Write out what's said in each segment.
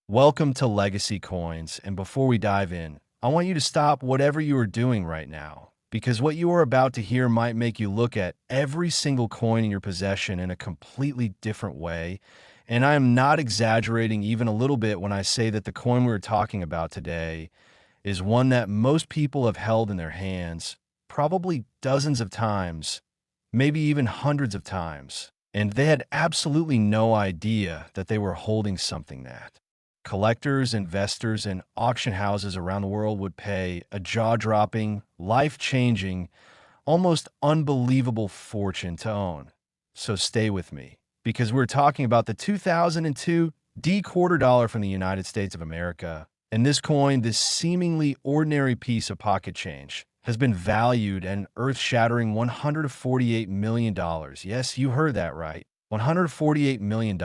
Welcome to Legacy Coins, and before we dive in, I want you to stop whatever you are doing right now, because what you are about to hear might make you look at every single coin in your possession in a completely different way. And I am not exaggerating even a little bit when I say that the coin we're talking about today is one that most people have held in their hands probably dozens of times, maybe even hundreds of times, and they had absolutely no idea that they were holding something that collectors, investors, and auction houses around the world would pay a jaw-dropping, life-changing, almost unbelievable fortune to own. So stay with me, because we're talking about the 2002 D quarter dollar from the United States of America. And this coin, this seemingly ordinary piece of pocket change, has been valued at an earth-shattering $148 million. Yes, you heard that right. $148 million.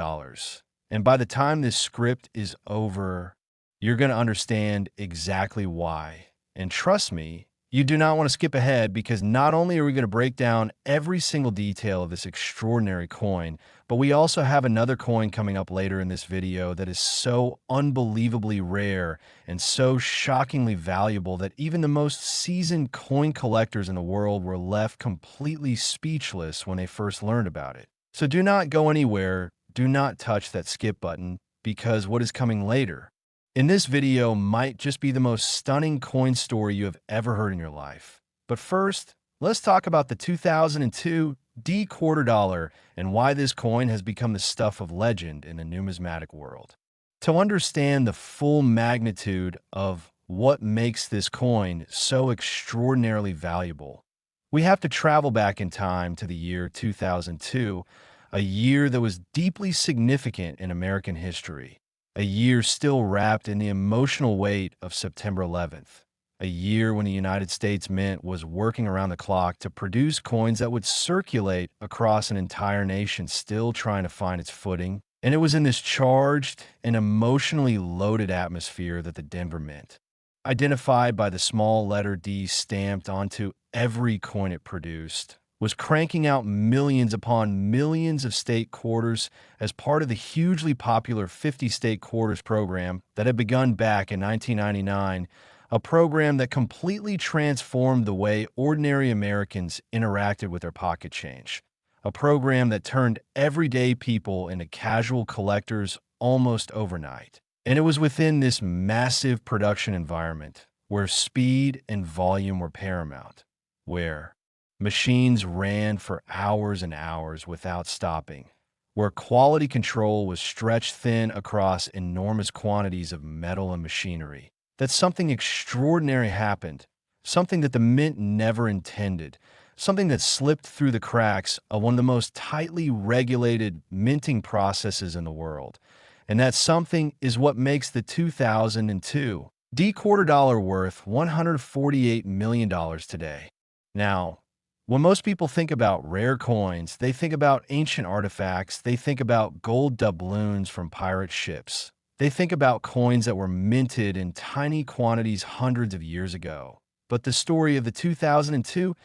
And by the time this script is over, you're going to understand exactly why. And trust me, you do not want to skip ahead, because not only are we going to break down every single detail of this extraordinary coin, but we also have another coin coming up later in this video that is so unbelievably rare and so shockingly valuable that even the most seasoned coin collectors in the world were left completely speechless when they first learned about it. So do not go anywhere. Do not touch that skip button, because what is coming later in this video might just be the most stunning coin story you have ever heard in your life. But first, let's talk about the 2002 D quarter dollar and why this coin has become the stuff of legend in the numismatic world. To understand the full magnitude of what makes this coin so extraordinarily valuable, we have to travel back in time to the year 2002, a year that was deeply significant in American history. A year still wrapped in the emotional weight of September 11th. A year when the United States Mint was working around the clock to produce coins that would circulate across an entire nation, still trying to find its footing. And it was in this charged and emotionally loaded atmosphere that the Denver Mint, identified by the small letter D stamped onto every coin it produced, was cranking out millions upon millions of state quarters as part of the hugely popular 50 state quarters program that had begun back in 1999, a program that completely transformed the way ordinary Americans interacted with their pocket change, a program that turned everyday people into casual collectors almost overnight. And it was within this massive production environment where speed and volume were paramount, where machines ran for hours and hours without stopping, where quality control was stretched thin across enormous quantities of metal and machinery, that something extraordinary happened, something that the Mint never intended, something that slipped through the cracks of one of the most tightly regulated minting processes in the world. And that something is what makes the 2002 D quarter dollar worth $148 million today. Now, when most people think about rare coins, they think about ancient artifacts, they think about gold doubloons from pirate ships. They think about coins that were minted in tiny quantities hundreds of years ago. But the story of the 2002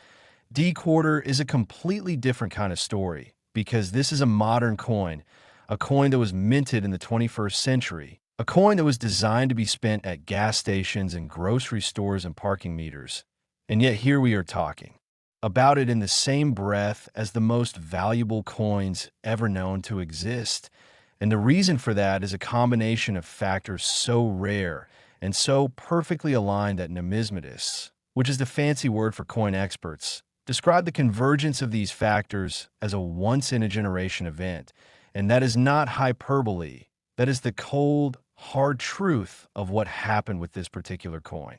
D quarter is a completely different kind of story, because this is a modern coin, a coin that was minted in the 21st century, a coin that was designed to be spent at gas stations and grocery stores and parking meters. And yet here we are talking about it in the same breath as the most valuable coins ever known to exist. And the reason for that is a combination of factors so rare and so perfectly aligned that numismatists, which is the fancy word for coin experts, describe the convergence of these factors as a once-in-a-generation event. And that is not hyperbole. That is the cold, hard truth of what happened with this particular coin.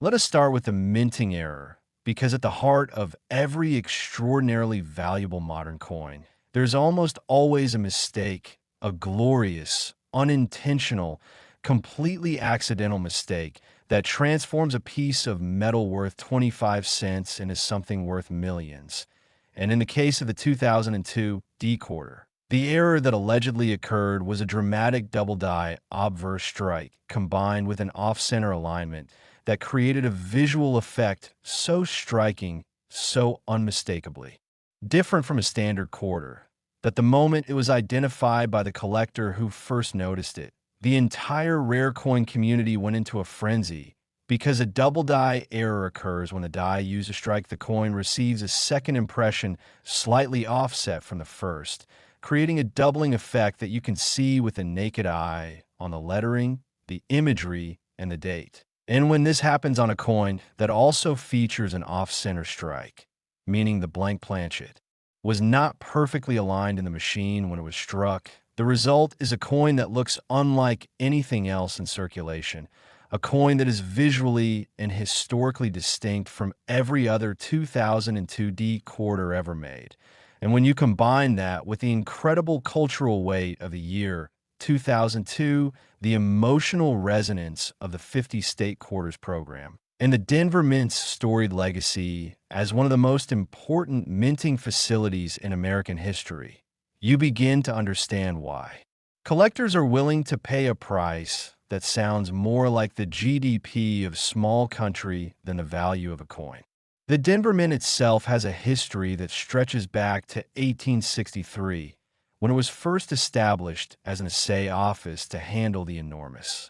Let us start with the minting error, because at the heart of every extraordinarily valuable modern coin, there's almost always a mistake, a glorious, unintentional, completely accidental mistake that transforms a piece of metal worth 25 cents into something worth millions. And in the case of the 2002 D quarter, the error that allegedly occurred was a dramatic double-die obverse strike combined with an off-center alignment that created a visual effect so striking, so unmistakably different from a standard quarter, that the moment it was identified by the collector who first noticed it, The entire rare coin community went into a frenzy because a double die error occurs when the die used to strike the coin receives a second impression slightly offset from the first, creating a doubling effect that you can see with the naked eye on the lettering, the imagery, and the date. And when this happens on a coin that also features an off-center strike, meaning the blank planchet, was not perfectly aligned in the machine when it was struck, the result is a coin that looks unlike anything else in circulation, a coin that is visually and historically distinct from every other 2002D quarter ever made. And when you combine that with the incredible cultural weight of the year 2002, the emotional resonance of the 50 state quarters program, and the Denver Mint's storied legacy as one of the most important minting facilities in American history, you begin to understand why. Collectors are willing to pay a price that sounds more like the GDP of small country than the value of a coin. The Denver Mint itself has a history that stretches back to 1863, when it was first established as an assay office to handle the enormous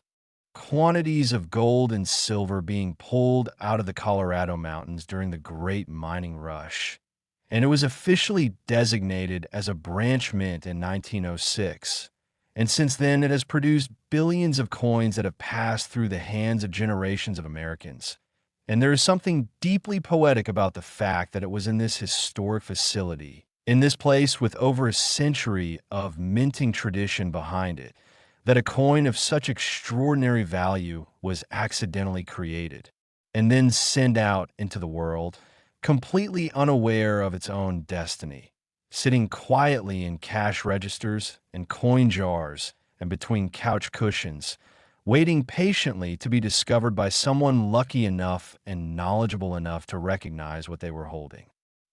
quantities of gold and silver being pulled out of the Colorado mountains during the Great Mining Rush. And it was officially designated as a branch mint in 1906. And since then, it has produced billions of coins that have passed through the hands of generations of Americans. And there is something deeply poetic about the fact that it was in this historic facility, in this place with over a century of minting tradition behind it, that a coin of such extraordinary value was accidentally created and then sent out into the world, completely unaware of its own destiny, sitting quietly in cash registers and coin jars and between couch cushions, waiting patiently to be discovered by someone lucky enough and knowledgeable enough to recognize what they were holding.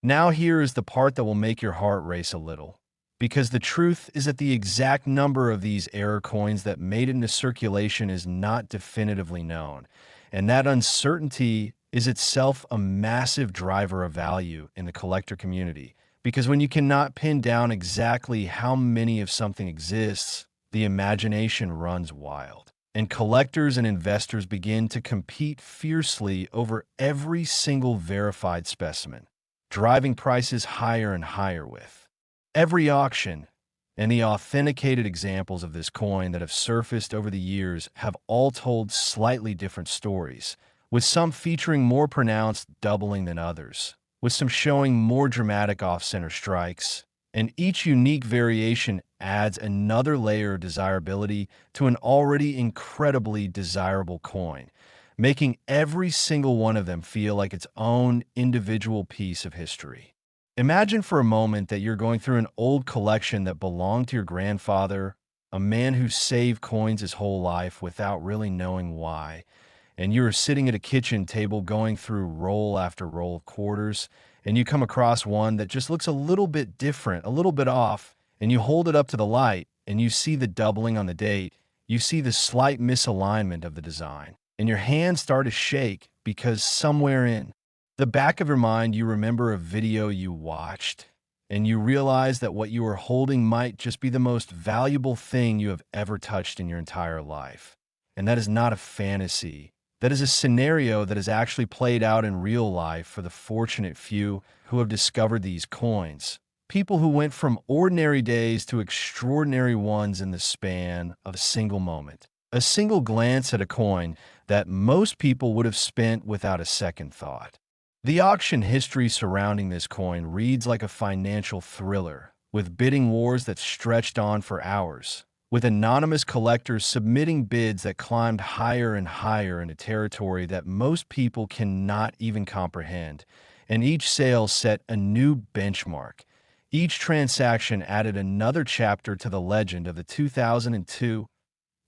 Now here is the part that will make your heart race a little, because the truth is that the exact number of these error coins that made it into circulation is not definitively known, and that uncertainty is itself a massive driver of value in the collector community, because when you cannot pin down exactly how many of something exists, the imagination runs wild, and collectors and investors begin to compete fiercely over every single verified specimen, driving prices higher and higher with every auction. And the authenticated examples of this coin that have surfaced over the years have all told slightly different stories, with some featuring more pronounced doubling than others, with some showing more dramatic off-center strikes, and each unique variation adds another layer of desirability to an already incredibly desirable coin, making every single one of them feel like its own individual piece of history. Imagine for a moment that you're going through an old collection that belonged to your grandfather, a man who saved coins his whole life without really knowing why, and you are sitting at a kitchen table going through roll after roll of quarters, and you come across one that just looks a little bit different, a little bit off, and you hold it up to the light, and you see the doubling on the date, you see the slight misalignment of the design, and your hands start to shake because somewhere in the back of your mind, you remember a video you watched, and you realize that what you are holding might just be the most valuable thing you have ever touched in your entire life. And that is not a fantasy. That is a scenario that is actually played out in real life for the fortunate few who have discovered these coins. People who went from ordinary days to extraordinary ones in the span of a single moment. A single glance at a coin that most people would have spent without a second thought. The auction history surrounding this coin reads like a financial thriller, with bidding wars that stretched on for hours, with anonymous collectors submitting bids that climbed higher and higher into territory that most people cannot even comprehend, and each sale set a new benchmark. Each transaction added another chapter to the legend of the 2002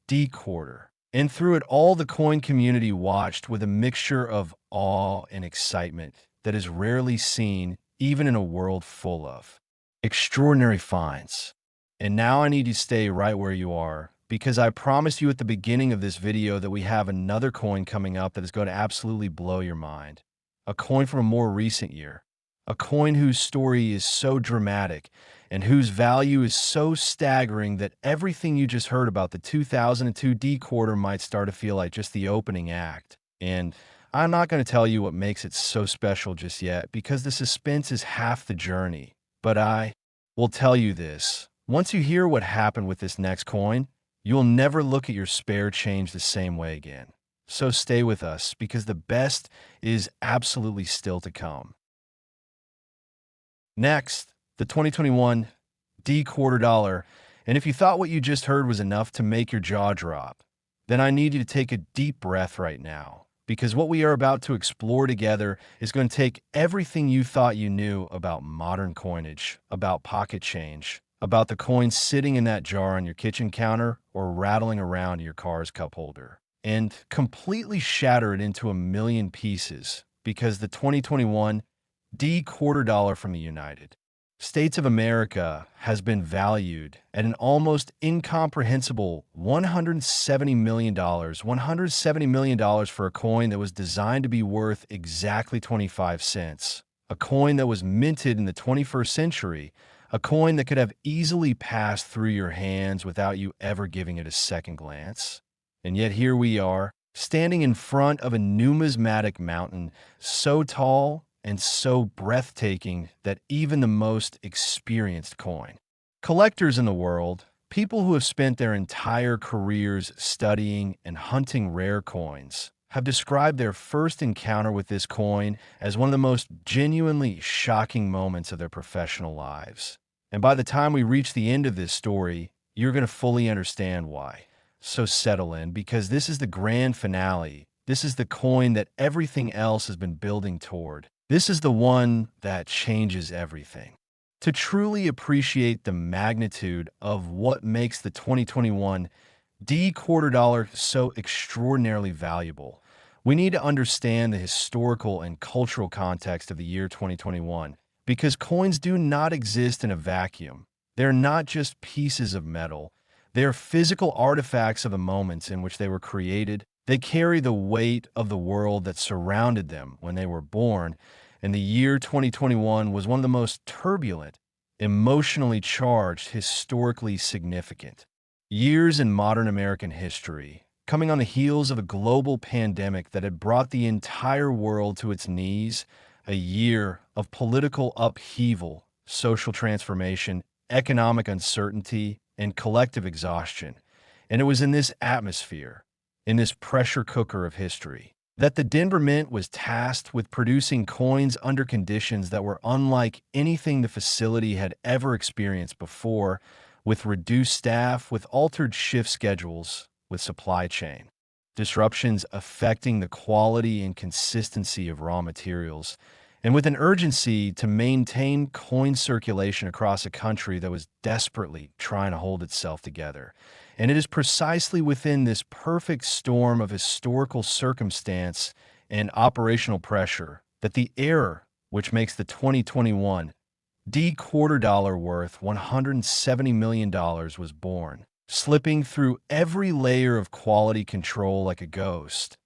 D quarter. And through it all, the coin community watched with a mixture of awe and excitement that is rarely seen even in a world full of extraordinary finds. And now I need you to stay right where you are, because I promised you at the beginning of this video that we have another coin coming up that is going to absolutely blow your mind. A coin from a more recent year. A coin whose story is so dramatic and whose value is so staggering that everything you just heard about the 2002 D quarter might start to feel like just the opening act. And I'm not going to tell you what makes it so special just yet, because the suspense is half the journey. But I will tell you this. Once you hear what happened with this next coin, you'll never look at your spare change the same way again. So stay with us, because the best is absolutely still to come. Next, the 2021 D quarter dollar. And if you thought what you just heard was enough to make your jaw drop, then I need you to take a deep breath right now, because what we are about to explore together is going to take everything you thought you knew about modern coinage, about pocket change, about the coins sitting in that jar on your kitchen counter or rattling around in your car's cup holder, and completely shatter it into a million pieces, because the 2021 D quarter dollar from the United States of America has been valued at an almost incomprehensible $170 million. $170 million for a coin that was designed to be worth exactly 25 cents. A coin that was minted in the 21st century. A coin that could have easily passed through your hands without you ever giving it a second glance. And yet here we are, standing in front of a numismatic mountain so tall and so breathtaking that even the most experienced coin collectors in the world, people who have spent their entire careers studying and hunting rare coins, have described their first encounter with this coin as one of the most genuinely shocking moments of their professional lives. And by the time we reach the end of this story, you're going to fully understand why. So settle in, because this is the grand finale. This is the coin that everything else has been building toward. This is the one that changes everything. To truly appreciate the magnitude of what makes the 2021 D quarter dollar so extraordinarily valuable, we need to understand the historical and cultural context of the year 2021, because coins do not exist in a vacuum. They're not just pieces of metal. They're physical artifacts of the moments in which they were created. They carry the weight of the world that surrounded them when they were born, and the year 2021 was one of the most turbulent, emotionally charged, historically significant years in modern American history, coming on the heels of a global pandemic that had brought the entire world to its knees, a year of political upheaval, social transformation, economic uncertainty, and collective exhaustion. And it was in this atmosphere, in this pressure cooker of history, that the Denver Mint was tasked with producing coins under conditions that were unlike anything the facility had ever experienced before, with reduced staff, with altered shift schedules, with supply chain disruptions affecting the quality and consistency of raw materials, and with an urgency to maintain coin circulation across a country that was desperately trying to hold itself together. And it is precisely within this perfect storm of historical circumstance and operational pressure that the error which makes the 2021 D quarter dollar worth $170 million was born, slipping through every layer of quality control like a ghost,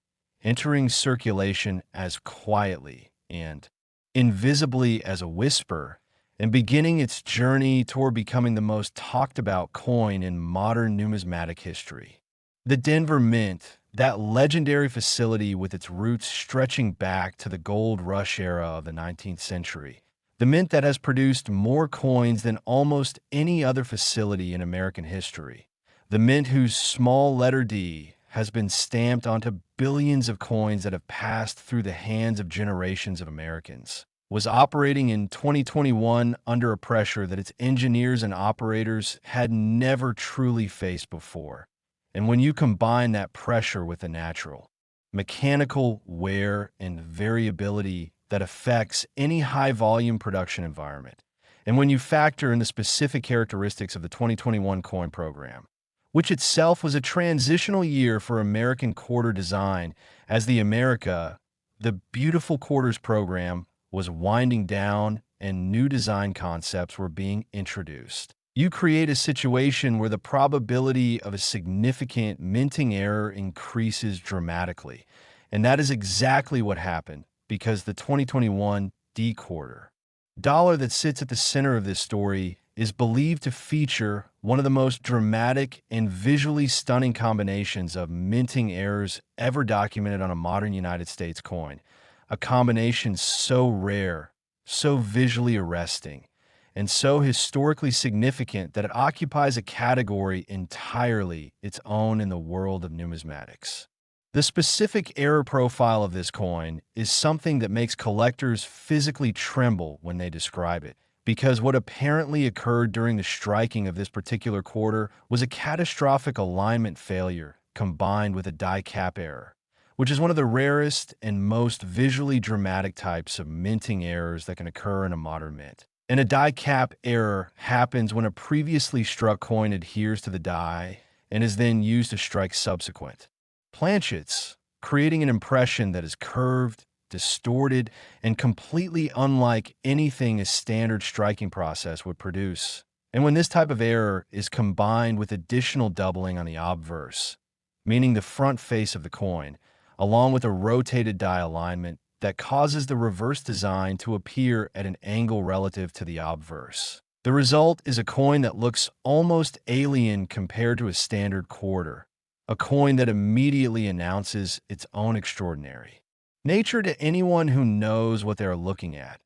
entering circulation as quietly and invisibly as a whisper, and beginning its journey toward becoming the most talked about coin in modern numismatic history. The Denver Mint, that legendary facility with its roots stretching back to the gold rush era of the 19th century. The mint that has produced more coins than almost any other facility in American history. The mint whose small letter D has been stamped onto billions of coins that have passed through the hands of generations of Americans, was operating in 2021 under a pressure that its engineers and operators had never truly faced before. And when you combine that pressure with the natural, mechanical wear and variability that affects any high-volume production environment, and when you factor in the specific characteristics of the 2021 coin program, which itself was a transitional year for American quarter design, as the beautiful quarters program, was winding down and new design concepts were being introduced. You create a situation where the probability of a significant minting error increases dramatically. And that is exactly what happened, because the 2021 D quarter dollar that sits at the center of this story is believed to feature one of the most dramatic and visually stunning combinations of minting errors ever documented on a modern United States coin. A combination so rare, so visually arresting, and so historically significant that it occupies a category entirely its own in the world of numismatics. The specific error profile of this coin is something that makes collectors physically tremble when they describe it, because what apparently occurred during the striking of this particular quarter was a catastrophic alignment failure combined with a die cap error, which is one of the rarest and most visually dramatic types of minting errors that can occur in a modern mint. And a die cap error happens when a previously struck coin adheres to the die and is then used to strike subsequent planchets, creating an impression that is curved, distorted, and completely unlike anything a standard striking process would produce. And when this type of error is combined with additional doubling on the obverse, meaning the front face of the coin, along with a rotated die alignment that causes the reverse design to appear at an angle relative to the obverse. The result is a coin that looks almost alien compared to a standard quarter, a coin that immediately announces its own extraordinary nature to anyone who knows what they are looking at.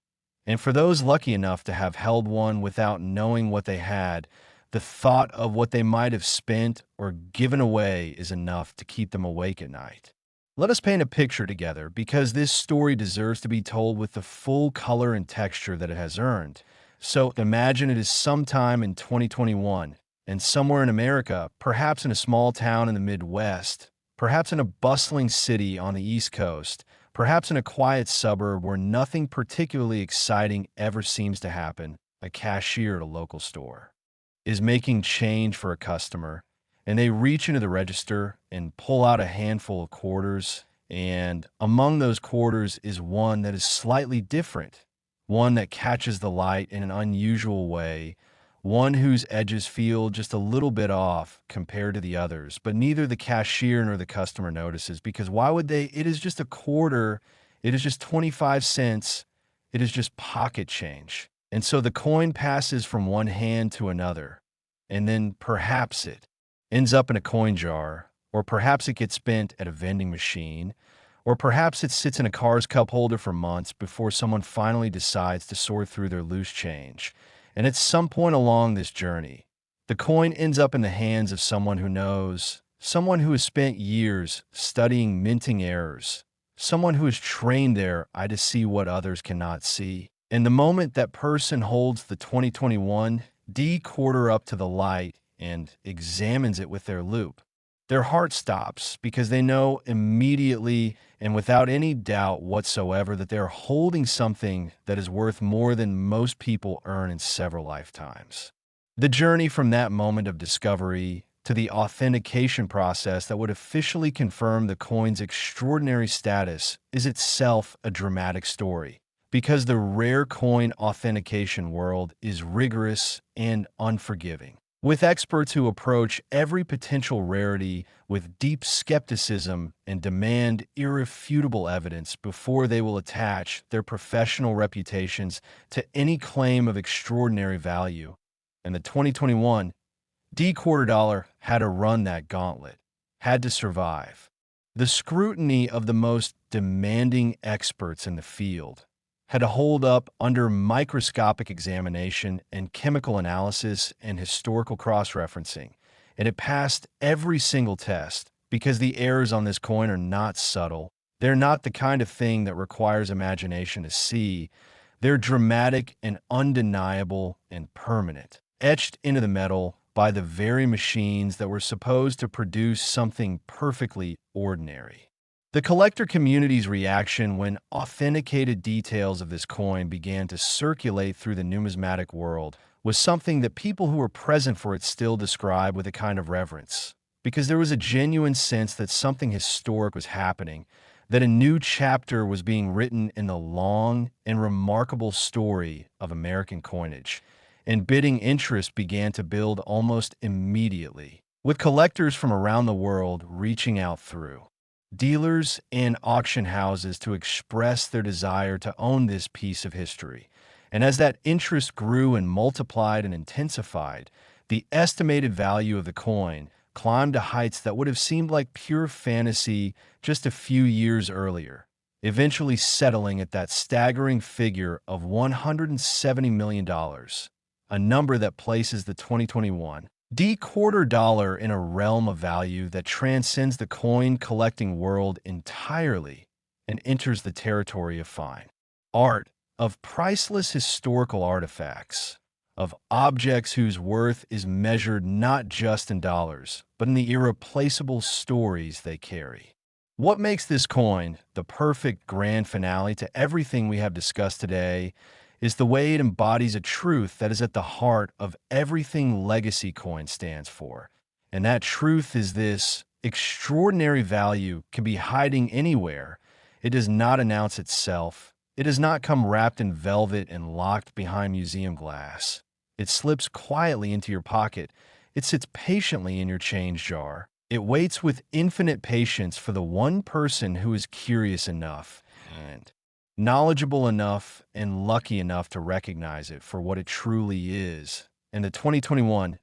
And for those lucky enough to have held one without knowing what they had, the thought of what they might have spent or given away is enough to keep them awake at night. Let us paint a picture together, because this story deserves to be told with the full color and texture that it has earned. So imagine it is sometime in 2021, and somewhere in America, perhaps in a small town in the Midwest, perhaps in a bustling city on the East Coast, perhaps in a quiet suburb where nothing particularly exciting ever seems to happen, a cashier at a local store is making change for a customer, and they reach into the register and pull out a handful of quarters, and among those quarters is one that is slightly different, one that catches the light in an unusual way, one whose edges feel just a little bit off compared to the others, but neither the cashier nor the customer notices, because why would they? It is just a quarter, it is just 25 cents, it is just pocket change. And so the coin passes from one hand to another, and then perhaps it ends up in a coin jar, or perhaps it gets spent at a vending machine, or perhaps it sits in a car's cup holder for months before someone finally decides to sort through their loose change. And at some point along this journey, the coin ends up in the hands of someone who knows, someone who has spent years studying minting errors, someone who is trained their eye to see what others cannot see. And the moment that person holds the 2021 D quarter up to the light and examines it with their loupe, their heart stops, because they know immediately and without any doubt whatsoever that they're holding something that is worth more than most people earn in several lifetimes. The journey from that moment of discovery to the authentication process that would officially confirm the coin's extraordinary status is itself a dramatic story, because the rare coin authentication world is rigorous and unforgiving, with experts who approach every potential rarity with deep skepticism and demand irrefutable evidence before they will attach their professional reputations to any claim of extraordinary value. And the 2021 D quarter dollar had to run that gauntlet, had to survive the scrutiny of the most demanding experts in the field, had to hold up under microscopic examination and chemical analysis and historical cross-referencing, and it passed every single test, because the errors on this coin are not subtle. They're not the kind of thing that requires imagination to see. They're dramatic and undeniable and permanent, etched into the metal by the very machines that were supposed to produce something perfectly ordinary. The collector community's reaction when authenticated details of this coin began to circulate through the numismatic world was something that people who were present for it still describe with a kind of reverence, because there was a genuine sense that something historic was happening, that a new chapter was being written in the long and remarkable story of American coinage, and bidding interest began to build almost immediately, with collectors from around the world reaching out through dealers and auction houses to express their desire to own this piece of history. And as that interest grew and multiplied and intensified, the estimated value of the coin climbed to heights that would have seemed like pure fantasy just a few years earlier, eventually settling at that staggering figure of $170 million, a number that places the 2021 D-quarter dollar in a realm of value that transcends the coin collecting world entirely and enters the territory of fine art, of priceless historical artifacts, of objects whose worth is measured not just in dollars, but in the irreplaceable stories they carry. What makes this coin the perfect grand finale to everything we have discussed today is the way it embodies a truth that is at the heart of everything legacy coin stands for. And that truth is this: extraordinary value can be hiding anywhere. It does not announce itself. It does not come wrapped in velvet and locked behind museum glass. It slips quietly into your pocket. It sits patiently in your change jar. It waits with infinite patience for the one person who is curious enough and knowledgeable enough and lucky enough to recognize it for what it truly is. And the 2021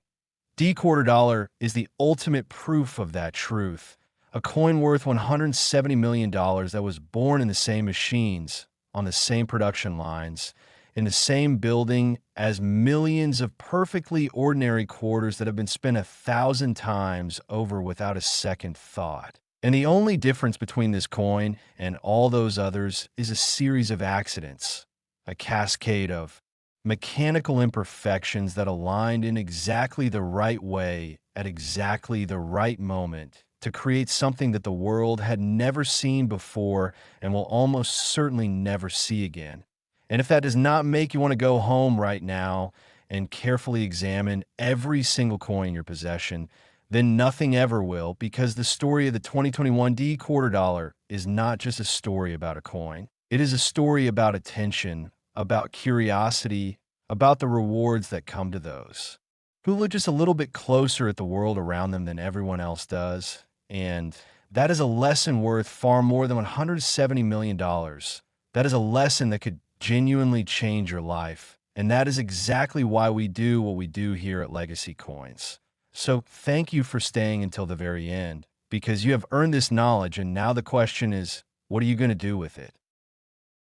D-quarter dollar is the ultimate proof of that truth. A coin worth $170 million that was born in the same machines, on the same production lines, in the same building as millions of perfectly ordinary quarters that have been spent 1,000 times over without a second thought. And the only difference between this coin and all those others is a series of accidents, a cascade of mechanical imperfections that aligned in exactly the right way at exactly the right moment to create something that the world had never seen before and will almost certainly never see again. And if that does not make you want to go home right now and carefully examine every single coin in your possession, then nothing ever will, because the story of the 2021 D-quarter dollar is not just a story about a coin. It is a story about attention, about curiosity, about the rewards that come to those who look just a little bit closer at the world around them than everyone else does. And that is a lesson worth far more than $170 million. That is a lesson that could genuinely change your life. And that is exactly why we do what we do here at Legacy Coins. So thank you for staying until the very end, because you have earned this knowledge, and now the question is, what are you going to do with it?